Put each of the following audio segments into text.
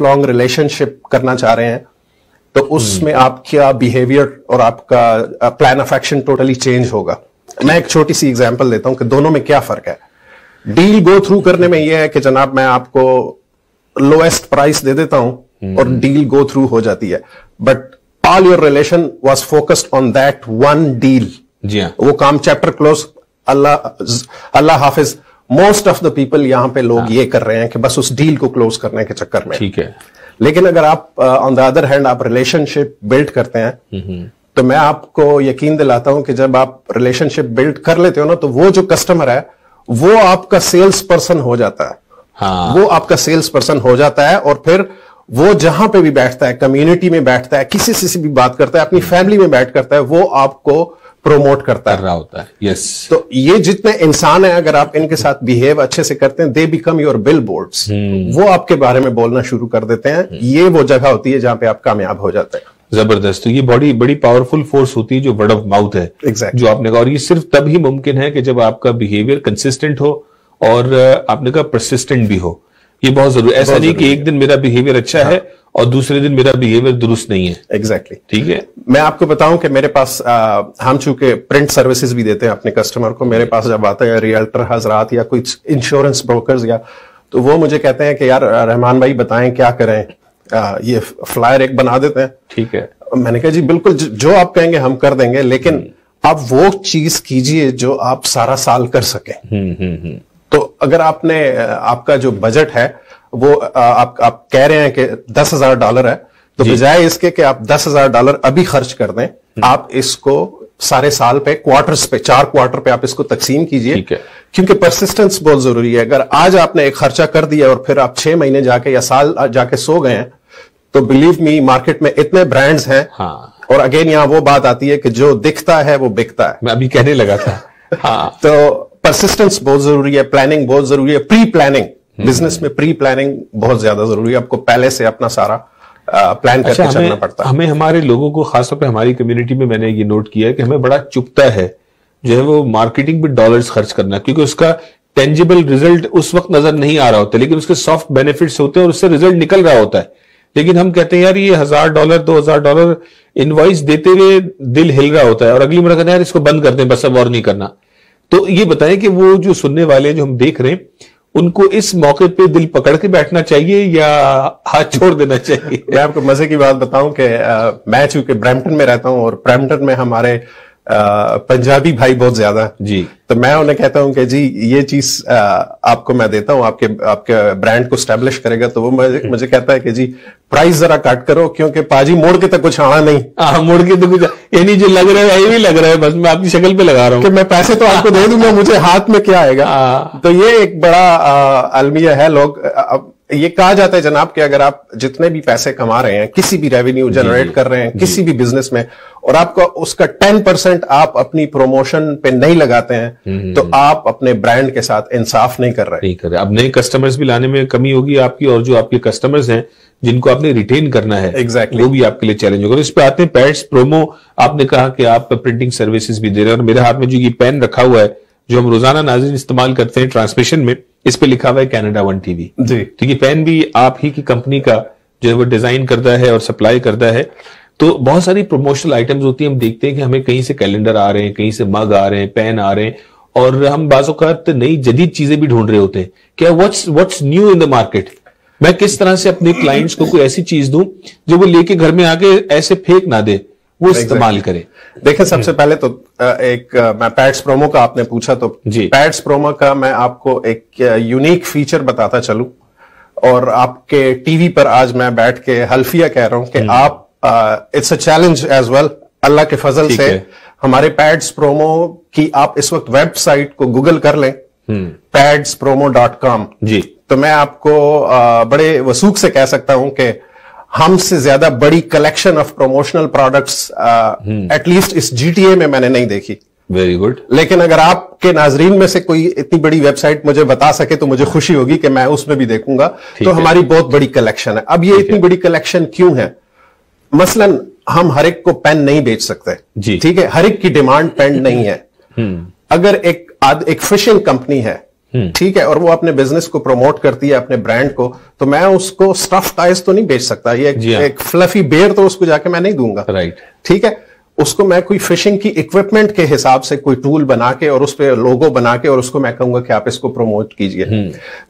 Long relationship करना चाह रहे हैं तो उसमें आपका बिहेवियर और आपका plan of action totally change होगा। मैं एक छोटी सी एग्जांपल देता हूं कि दोनों में क्या फर्क है। डील गो थ्रू करने में यह है कि जनाब मैं आपको लोएस्ट प्राइस दे देता हूं और डील गो थ्रू हो जाती है, but all your relation was focused on that one deal. जी हाँ, वो काम चैप्टर क्लोज, अल्लाह हाफिज। मोस्ट ऑफ द पीपल यहां पे लोग ये कर रहे हैं कि बस उस डील को क्लोज करने के चक्कर में। ठीक है। लेकिन अगर आप ऑन द अदर हैंड आप रिलेशनशिप बिल्ड करते हैं तो मैं आपको यकीन दिलाता हूं कि जब आप रिलेशनशिप बिल्ड कर लेते हो ना तो वो जो कस्टमर है वो आपका सेल्स पर्सन हो जाता है। हाँ, वो आपका सेल्स पर्सन हो जाता है और फिर वो जहां पे भी बैठता है, कम्युनिटी में बैठता है, किसी से भी बात करता है, अपनी फैमिली में बैठ करता है, वो आपको प्रोमोट करता कर रहा होता है। यस। तो ये जितने इंसान हैं अगर आप इनके साथ बिहेव अच्छे से करते हैं, they become your bill boards. वो आपके बारे में बोलना शुरू कर देते हैं। ये वो जगह होती है जहां पे आप कामयाब हो जाते हैं। जबरदस्त। तो ये बड़ी पावरफुल फोर्स होती है जो वर्ड ऑफ माउथ है। Exactly. जो आपने कहा, और ये सिर्फ तब ही मुमकिन है कि जब आपका बिहेवियर कंसिस्टेंट हो और आपने कहा परसिस्टेंट भी हो। ये बहुत जरूरी। ऐसा नहीं कि एक दिन मेरा बिहेवियर अच्छा है और दूसरे दिन मेरा बिहेवियर दुरुस्त नहीं है। एग्जैक्टली। ठीक है। मैं आपको बताऊं कि मेरे पास हम चूंकि प्रिंट सर्विसेज भी देते हैं अपने कस्टमर को, मेरे पास जब आते हैं रियल्टर हजरात या कुछ इंश्योरेंस ब्रोकर्स या, तो वो मुझे कहते हैं कि यार रहमान भाई बताएं क्या करें, ये फ्लायर एक बना देते हैं। ठीक है। मैंने कहा जी बिल्कुल, जो आप कहेंगे हम कर देंगे, लेकिन आप वो चीज कीजिए जो आप सारा साल कर सके। तो अगर आपने आपका जो बजट है वो आप कह रहे हैं कि $10,000 है, तो बजाय इसके कि आप $10,000 अभी खर्च कर दें, आप इसको सारे साल पे, क्वार्टर्स पे, 4 क्वार्टर पे आप इसको तकसीम कीजिए। क्योंकि परसिस्टेंस बहुत जरूरी है। अगर आज आपने एक खर्चा कर दिया और फिर आप 6 महीने जाके या साल जाके सो गए हैं, तो बिलीव मी मार्केट में इतने ब्रांड्स हैं। हाँ। और अगेन यहां वो बात आती है कि जो दिखता है वो बिकता है। मैं अभी कहने लगा था। हाँ। तो परसिस्टेंस बहुत जरूरी है, प्लानिंग बहुत जरूरी है, प्री प्लानिंग। बिजनेस में प्री प्लानिंग बहुत ज्यादा जरूरी है। आपको पहले से अपना सारा प्लान करके चलना पड़ता है। हमें हमारे लोगों को, खासतौर पे हमारी कम्युनिटी में मैंने ये नोट किया है कि हमें बड़ा चुभता है जो है वो मार्केटिंग पे डॉलर्स खर्च करना, क्योंकि उसका टेंजिबल रिजल्ट उस वक्त नजर नहीं आ रहा होता, लेकिन उसके सॉफ्ट बेनिफिट्स होते हैं और उससे रिजल्ट निकल रहा होता है। लेकिन हम कहते हैं यार ये $1,000 $2,000 इनवॉइस देते हुए दिल हिल रहा होता है और अगली बार कहते हैं यार इसको बंद कर दें, बस अब और नहीं करना। तो ये बताएं कि वो जो सुनने वाले जो हम देख रहे हैं उनको इस मौके पे दिल पकड़ के बैठना चाहिए या हाथ छोड़ देना चाहिए? मैं आपको मजे की बात बताऊं कि मैं चूंकि ब्रैम्पटन में रहता हूं और ब्रैम्पटन में हमारे पंजाबी भाई बहुत ज्यादा जी। तो मैं उन्हें कहता हूं कि जी ये चीज आपको मैं देता हूं, आपके ब्रांड को स्टैब्लिश करेगा। तो वो मुझे कहता है कि जी प्राइस जरा कट करो, क्योंकि पाजी मोड़ के तो कुछ आना नहीं। मोड़ के तो कुछ यानी जो लग रहा है यही लग रहा है, बस मैं आपकी शक्ल पे लगा रहा हूं कि मैं पैसे तो आपको दे दूंगा, मुझे हाथ में क्या आएगा। तो ये एक बड़ा अलमिया है। लोग ये कहा जाता है जनाब कि अगर आप जितने भी पैसे कमा रहे हैं, किसी भी रेवेन्यू जनरेट कर रहे हैं किसी भी बिजनेस में, और आपका उसका 10% आप अपनी प्रमोशन पे नहीं लगाते हैं, तो आप अपने ब्रांड के साथ इंसाफ नहीं कर रहे। अब नए कस्टमर्स भी लाने में कमी होगी आपकी, और जो आपके कस्टमर्स हैं जिनको आपने रिटेन करना है एग्जैक्टली वो भी आपके लिए चैलेंज होगा। इस पे आते हैं पैड्स प्रोमो। आपने कहा कि आप प्रिंटिंग सर्विसेज भी दे रहे हैं, और मेरे हाथ में जो ये पेन रखा हुआ है जो हम रोजाना नाज़रीन इस्तेमाल करते हैं ट्रांसमिशन में, इस पे लिखा हुआ है कैनेडा 1 टीवी जी। तो ये पेन भी आप ही की कंपनी का जो है वो डिजाइन करता है और सप्लाई करता है। तो बहुत सारी प्रमोशनल आइटम्स होती है, हम देखते हैं कि हमें कहीं से कैलेंडर आ रहे हैं, कहीं से मग आ रहे हैं, पेन आ रहे हैं, और हम बाज़-औक़ात नई जदीद चीजें भी ढूंढ रहे होते हैं। क्या what's new in the market? मैं किस तरह से अपने क्लाइंट्स को कोई ऐसी चीज दूं जो वो लेके घर में आके ऐसे फेंक ना दे, वो इस्तेमाल करें? देखिए सबसे पहले तो मैं पैड्स प्रोमो का आपने पूछा, तो पैड्स प्रोमो का मैं आपको एक यूनिक फीचर बताता चलूं, और आपके टीवी पर आज मैं बैठ के हल्फिया कह रहा हूं कि आप it's a challenge as well, अल्लाह के फजल से हमारे पैड्स प्रोमो की आप इस वक्त वेबसाइट को गूगल कर लें, padspromo.com जी। तो मैं आपको बड़े वसूख से कह सकता हूं कि हमसे ज्यादा बड़ी collection of promotional products at least इस GTA में मैंने नहीं देखी। Very good. लेकिन अगर आपके नाजरीन में से कोई इतनी बड़ी वेबसाइट मुझे बता सके तो मुझे खुशी होगी कि मैं उसमें भी देखूंगा। तो हमारी बहुत बड़ी कलेक्शन है। अब ये इतनी बड़ी कलेक्शन क्यों है? मसलन हम हर एक को पेन नहीं बेच सकते, ठीक है, हर एक की डिमांड पेन नहीं है। अगर एक फिशिंग कंपनी है ठीक है, और वो अपने बिजनेस को प्रमोट करती है, अपने ब्रांड को, तो मैं उसको स्टफ टाइज तो नहीं बेच सकता, ये एक फ्लफी बेयर तो उसको जाके मैं नहीं दूंगा। राइट, ठीक है, उसको मैं कोई फिशिंग की इक्विपमेंट के हिसाब से कोई टूल बना के और उस पे लोगो बना के और उसको मैं कहूंगा कि आप इसको प्रमोट कीजिए।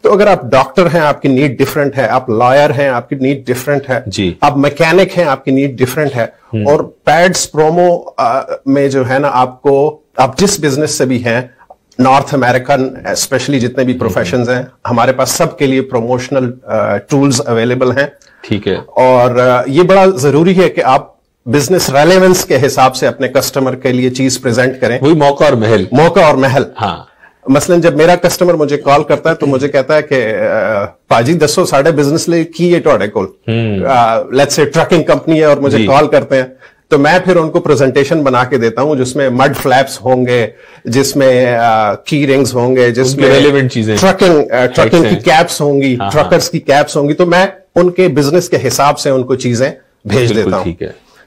तो अगर आप डॉक्टर हैं, आपकी नीड डिफरेंट है, आप लॉयर हैं, आपकी नीड डिफरेंट है, आप मैकेनिक हैं, आपकी नीड डिफरेंट है, और पैड्स प्रोमो में जो है ना, आपको आप जिस बिजनेस से भी हैं, नॉर्थ अमेरिकन स्पेशली जितने भी प्रोफेशंस हैं, हमारे पास सबके लिए प्रमोशनल टूल्स अवेलेबल हैं। ठीक है, और ये बड़ा जरूरी है कि आप बिजनेस रेलेवेंस के हिसाब से अपने कस्टमर के लिए चीज प्रेजेंट करें। वही मौका और महल। हाँ, मसलन जब मेरा कस्टमर मुझे कॉल करता है तो मुझे कहता है कि पाजी दसो साढ़े बिजनेस ले की है टोड़े को, लेट्स से ट्रकिंग कंपनी है और मुझे कॉल करते हैं, तो मैं फिर उनको प्रेजेंटेशन बना के देता हूं जिसमें मड फ्लैप्स होंगे, जिसमें की रिंग्स होंगे, जिसमें रेलेवेंट चीजें, ट्रकिंग की कैप्स होंगी, ट्रकर्स की कैप्स होंगी, तो मैं उनके बिजनेस के हिसाब से उनको चीजें भेज देता हूं।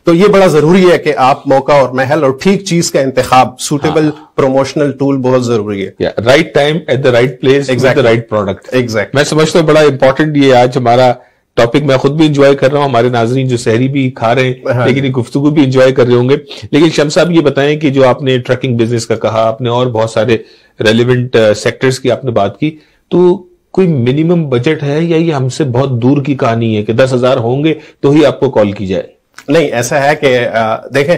तो ये बड़ा जरूरी है कि आप मौका और महल और ठीक चीज का इंतखाब, सूटेबल प्रमोशनल टूल बहुत जरूरी है। Right time at the right place with the right product. Exact, मैं समझता हूँ बड़ा इंपॉर्टेंट ये आज हमारा टॉपिक, मैं खुद भी इंजॉय कर रहा हूँ, हमारे नाजरीन जो सहरी भी खा रहे हैं लेकिन ये गुफ्तगू भी इंजॉय कर रहे होंगे। लेकिन शम्स साहब ये बताएं कि जो आपने ट्रकिंग बिजनेस का कहा, आपने और बहुत सारे रेलिवेंट सेक्टर्स की आपने बात की, तो कोई मिनिमम बजट है या ये हमसे बहुत दूर की कहानी है कि 10,000 होंगे तो ही आपको कॉल की जाए? नहीं, ऐसा है कि देखें,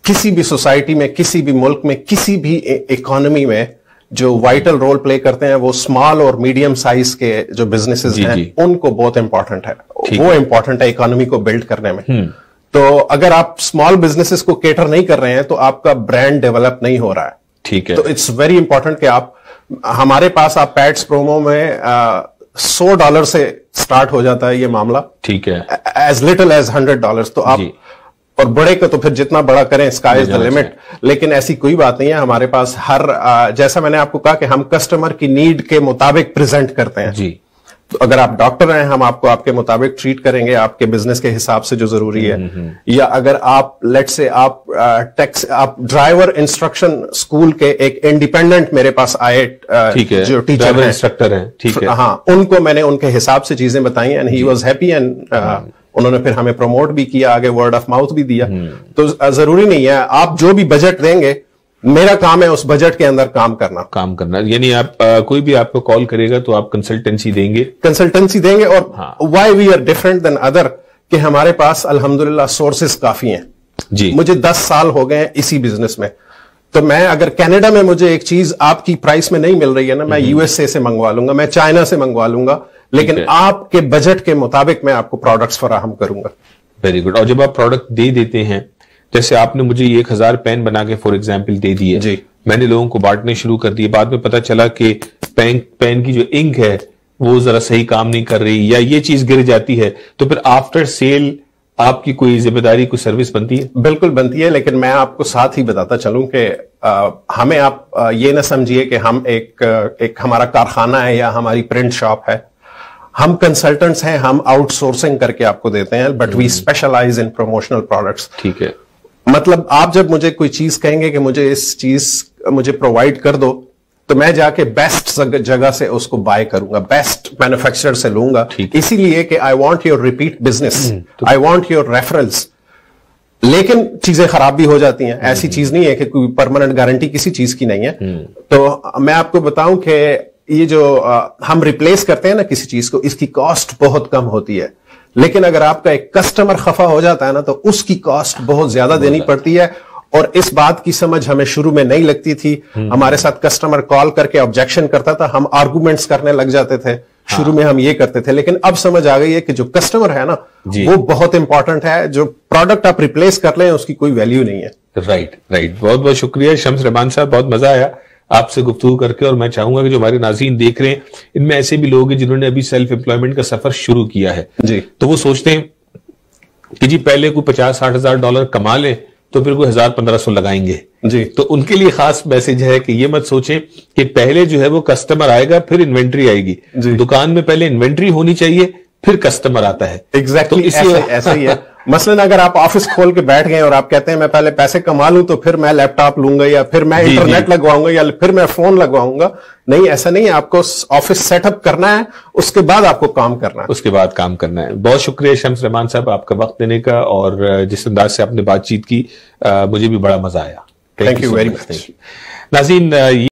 किसी भी सोसाइटी में, किसी भी मुल्क में, किसी भी इकोनॉमी में जो वाइटल रोल प्ले करते हैं वो स्मॉल और मीडियम साइज के जो बिजनेसेस हैं उनको बहुत इंपॉर्टेंट है, वो इंपॉर्टेंट है इकोनॉमी को बिल्ड करने में। तो अगर आप स्मॉल बिजनेसेस को केटर नहीं कर रहे हैं तो आपका ब्रांड डेवलप नहीं हो रहा है। ठीक है, तो इट्स वेरी इंपॉर्टेंट कि आप, हमारे पास आप पैड्स प्रोमो में $100 से स्टार्ट हो जाता है ये मामला। ठीक है, एज लिटिल एज $100। तो आप, और बड़े का तो फिर जितना बड़ा करें, स्काई इज द लिमिट। लेकिन ऐसी कोई बात नहीं है, हमारे पास हर जैसा मैंने आपको कहा कि हम कस्टमर की नीड के मुताबिक प्रेजेंट करते हैं जी। तो अगर आप डॉक्टर हैं, हम आपको आपके मुताबिक ट्रीट करेंगे, आपके बिजनेस के हिसाब से जो जरूरी है। या अगर आप लेट्स से आप आप ड्राइवर इंस्ट्रक्शन स्कूल के एक इंडिपेंडेंट मेरे पास आए, जो टीचर हैं, इंस्ट्रक्टर हैं, ठीक है, हाँ, उनको मैंने उनके हिसाब से चीजें बताई and he was happy and उन्होंने फिर हमें प्रमोट भी किया, आगे वर्ड ऑफ माउथ भी दिया। तो जरूरी नहीं है, आप जो भी बजट देंगे, मेरा काम है उस बजट के अंदर काम करना। यानी आप कोई भी आपको कॉल करेगा तो आप कंसल्टेंसी देंगे। और why we are different than other, कि हमारे पास अल्हम्दुलिल्लाह सोर्सेस काफी हैं जी। मुझे 10 साल हो गए इसी बिजनेस में, तो मैं अगर कनाडा में मुझे एक चीज आपकी प्राइस में नहीं मिल रही है ना, मैं यूएसए से मंगवा लूंगा, मैं चाइना से मंगवा लूंगा, लेकिन आपके बजट के मुताबिक मैं आपको प्रोडक्ट्स फराहम करूंगा। Very good. और जब आप प्रोडक्ट दे देते हैं, जैसे आपने मुझे 1000 पेन बना के फॉर एग्जाम्पल दे दिए जी, मैंने लोगों को बांटने शुरू कर दिए, बाद में पता चला कि पेन की जो इंक है वो जरा सही काम नहीं कर रही या ये चीज गिर जाती है, तो फिर आफ्टर सेल आपकी कोई जिम्मेदारी, कोई सर्विस बनती है? बिल्कुल बनती है, लेकिन मैं आपको साथ ही बताता चलूं कि हमें आप ये ना समझिए कि हम एक हमारा कारखाना है या हमारी प्रिंट शॉप है। हम कंसल्टेंट्स हैं, हम आउटसोर्सिंग करके आपको देते हैं, but we specialise in promotional products. ठीक है, मतलब आप जब मुझे कोई चीज कहेंगे कि मुझे इस चीज मुझे प्रोवाइड कर दो, तो मैं जाके बेस्ट जगह से उसको बाय करूंगा, बेस्ट मैन्युफैक्चरर से लूंगा, इसीलिए कि I want your repeat business, I want your reference. लेकिन चीजें खराब भी हो जाती हैं, ऐसी चीज नहीं है कि कोई परमानेंट गारंटी किसी चीज की नहीं है। तो मैं आपको बताऊं कि ये जो हम रिप्लेस करते हैं ना किसी चीज को, इसकी कॉस्ट बहुत कम होती है, लेकिन अगर आपका एक कस्टमर खफा हो जाता है ना, तो उसकी कॉस्ट बहुत ज्यादा देनी पड़ती है। और इस बात की समझ हमें शुरू में नहीं लगती थी। हमारे साथ कस्टमर कॉल करके ऑब्जेक्शन करता था, हम आर्गुमेंट्स करने लग जाते थे। शुरू में हम ये करते थे, लेकिन अब समझ आ गई है कि जो कस्टमर है ना, वो बहुत इंपॉर्टेंट है। जो प्रोडक्ट आप रिप्लेस कर लें उसकी कोई वैल्यू नहीं है। राइट। बहुत बहुत शुक्रिया शम्स रहमान साहब, बहुत मजा आया आपसे गुफ्तगू करके। और मैं चाहूंगा कि जो हमारे नाज़रीन देख रहे हैं, इनमें ऐसे भी लोग हैं जिन्होंने अभी सेल्फ एम्प्लॉयमेंट का सफर शुरू किया है जी। तो वो सोचते हैं कि जी पहले कोई $50-60 हजार कमा लें तो फिर कोई 1000-1500 लगाएंगे जी। तो उनके लिए खास मैसेज है कि ये मत सोचें कि पहले जो है वो कस्टमर आएगा फिर इन्वेंट्री आएगी। दुकान में पहले इन्वेंट्री होनी चाहिए, फिर कस्टमर आता है। एग्जैक्टली, ऐसा ही है। मसलन अगर आप ऑफिस खोल के बैठ गए और आप कहते हैं मैं पहले पैसे कमा लूं तो फिर मैं लैपटॉप लूंगा या फिर मैं इंटरनेट लगवाऊंगा या फिर मैं फोन लगवाऊंगा, नहीं, ऐसा नहीं है। आपको ऑफिस सेटअप करना है, उसके बाद आपको काम करना है, उसके बाद काम करना है। बहुत शुक्रिया शम्स रहमान साहब आपका वक्त देने का, और जिस अंदाज से आपने बातचीत की मुझे भी बड़ा मजा आया। Thank you very much. नाज़रीन,